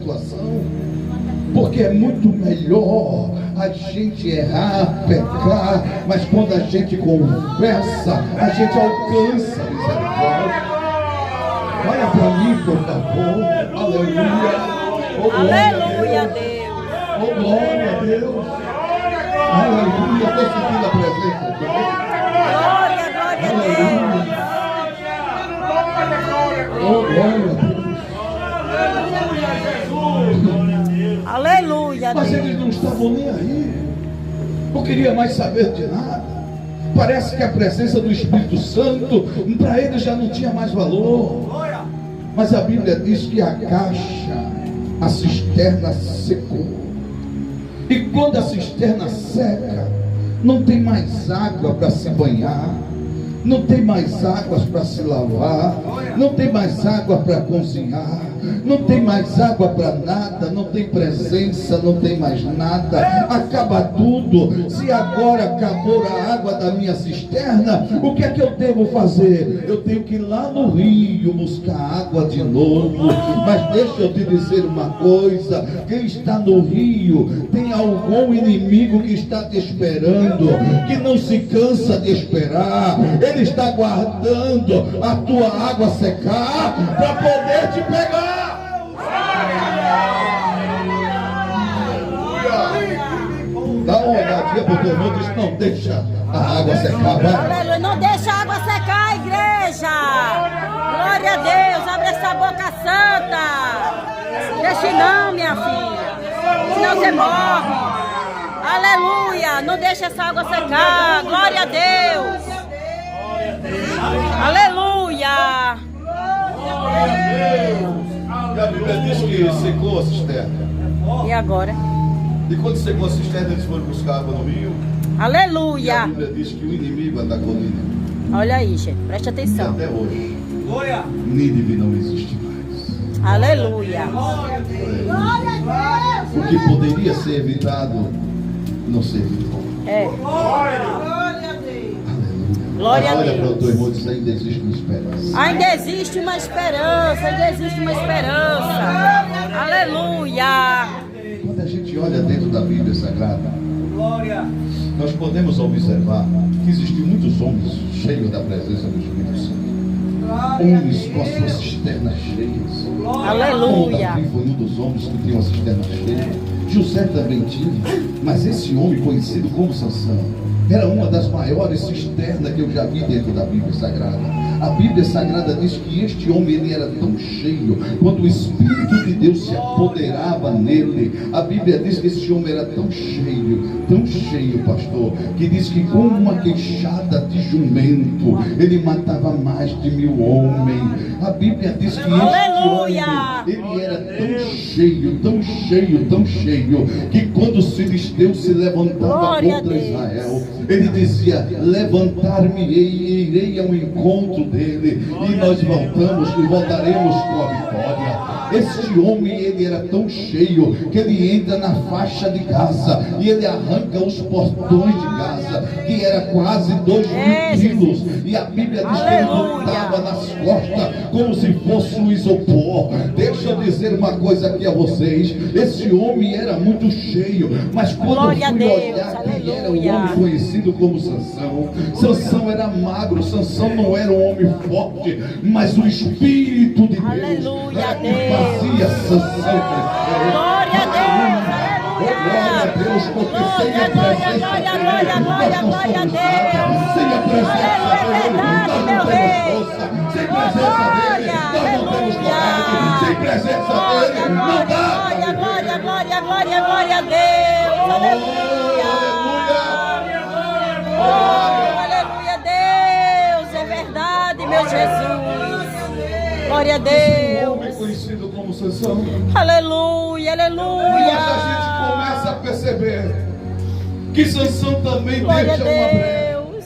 situação, porque é muito melhor a gente errar, pecar, mas quando a gente confessa, a gente alcança a misericórdia. Olha para mim, por favor. Aleluia. Oh, Aleluia a Deus. Oh, glória a Deus. Aleluia. Estou sentindo a presença de Deus. Glória, glória a Deus. Oh, glória a Deus. Aleluia a Mas Deus. eles não estavam nem aí. Não queria mais saber de nada. Parece que a presença do Espírito Santo para eles já não tinha mais valor. Mas a Bíblia diz que a caixa, a cisterna secou. E quando a cisterna seca, não tem mais água para se banhar, não tem mais águas para se lavar, não tem mais água para cozinhar, não tem mais água para nada, não tem presença, não tem mais nada, acaba tudo. Se agora acabou a água da minha cisterna, o que é que eu devo fazer? Eu tenho que ir lá no rio buscar água de novo. Mas deixa eu te dizer uma coisa: quem está no rio tem algum inimigo que está te esperando, que não se cansa de esperar. Ele está guardando a tua água secar para poder te pegar. Dá uma olhadinha pro teu irmão e diz: não deixa a água secar, vai. Aleluia. Não deixa a água secar, igreja. Glória a Deus. Abre essa boca santa. Deixe não, minha filha. Senão você morre. Aleluia. Não deixa essa água secar. Glória a Deus. Aleluia. E a Bíblia diz que secou a cisterna. E agora? E quando secou a cisterna, eles foram buscar água no rio. E a Aleluia. Bíblia diz que o inimigo atacou Nínive. Olha aí, gente. Preste E atenção. até hoje, Nínive não existe mais. Aleluia. O que poderia ser evitado, não se evitou. É. Aleluia. Glória a Olha para o Deus. teu irmão e diz: ainda existe uma esperança. Ainda existe uma esperança. Ainda existe uma esperança. Aleluia. Quando a gente olha dentro da Bíblia Sagrada, nós podemos observar que existem muitos homens cheios da presença do Espírito Santo. Homens com as suas cisternas cheias. Aleluia. Davi foi um dos homens que tinha uma cisterna cheia. José também tinha. Mas esse homem, conhecido como Sansão, era uma das maiores cisternas que eu já vi dentro da Bíblia Sagrada. A Bíblia Sagrada diz que este homem, ele era tão cheio, quando o Espírito de Deus se apoderava nele, a Bíblia diz que esse homem era tão cheio, pastor, que diz que com uma queixada de jumento, ele matava mais de 1000 homens. A Bíblia diz que este homem, ele era tão cheio, que quando os filisteus se levantavam contra Israel, ele dizia: levantar-me-ei e irei ao encontro dele, e nós voltaremos com a vitória. Este homem, ele era tão cheio que ele entra na faixa de Gaza e ele arranca os portões de Gaza, que era quase 2.000 quilos, e a Bíblia diz que ele voltava nas costas como se fosse um isopor. Deixa eu dizer uma coisa aqui a vocês: esse homem era muito cheio, mas quando eu fui olhar quem era o homem conhecido como Sansão, Sansão era magro, Sansão não era um homem forte, mas o Espírito de Deus fazia Sansão crescer. Glória a Deus. Glória a Deus, porque sem a presença dele, nós não somos nada. Sem a presença dele, nós não temos força. Sem presença dele, nós não temos coragem. Sem presença dele, não dá. Glória a Deus. Aleluia, Deus. É verdade, meu Jesus. Glória a Deus. Homem conhecido como Sansão. Aleluia. Mas a gente começa a perceber que Sansão também Glória a deixa uma brecha. Deus.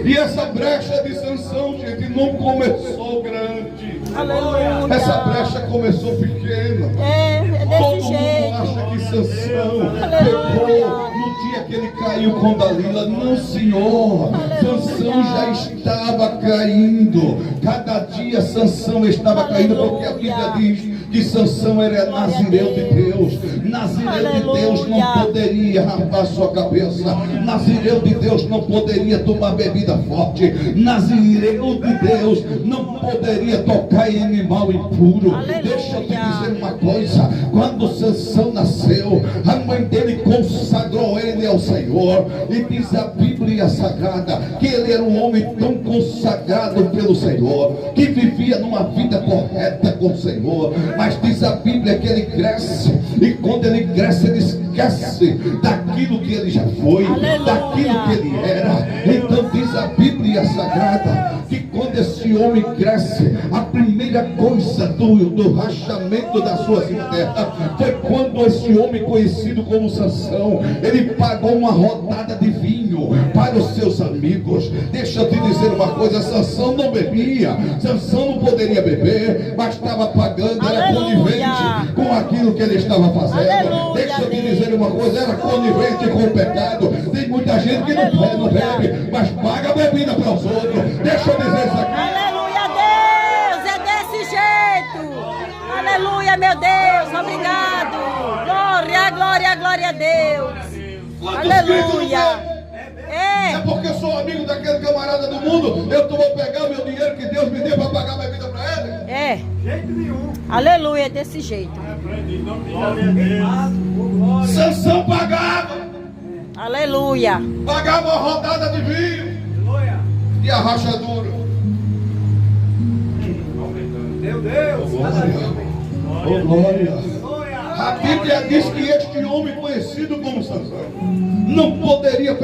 E essa brecha de Sansão, gente, não começou grande. Aleluia. Essa brecha começou pequena. É Todo desse mundo jeito. acha que Sansão Aleluia. pegou no dia que ele caiu com Dalila. Não, Senhor. Sansão já estava caindo. Cada dia Sansão estava caindo, porque a Bíblia diz que Sansão era nazireu de Deus. Nazireu de Deus não poderia rapar sua cabeça. Nazireu de Deus não poderia tomar bebida forte. Nazireu de Deus não poderia tocar em animal impuro. Deixa eu te dizer uma coisa: quando Sansão nasceu, a mãe dele consagrou ele ao Senhor, e diz a Bíblia Sagrada que ele era um homem tão consagrado pelo Senhor, que vivia numa vida correta com o Senhor. Mas diz a Bíblia que ele cresce, e quando ele cresce, ele esquece daquilo que ele já foi, daquilo que ele era. Então diz a Bíblia Sagrada que quando esse homem cresce, a primeira coisa do rachamento das suas terras foi quando esse homem conhecido como Sansão, ele pagou uma rodada de vinho para os seus amigos. Deixa eu te dizer uma coisa: Sansão não bebia, Sansão não poderia beber, mas estava pagando, era conivente com aquilo que ele estava fazendo. Deixa eu te dizer uma coisa: era conivente com o pecado. Tem muita gente que não bebe, mas paga a bebida para os outros. Deixa eu dizer isso aqui. Aleluia, Deus, é desse jeito. Aleluia, meu Deus, obrigado. Glória, glória, glória a Deus. Aleluia. É porque eu sou amigo daquele camarada do mundo, eu vou pegar o meu dinheiro que Deus me deu para pagar a bebida para ele? É. Aleluia, é desse jeito. Sansão pagava. Aleluia. Pagava a rodada de vinho e a rachadura. Meu Deus. Oh, glória. A Bíblia diz que este homem conhecido como Sansão não poderia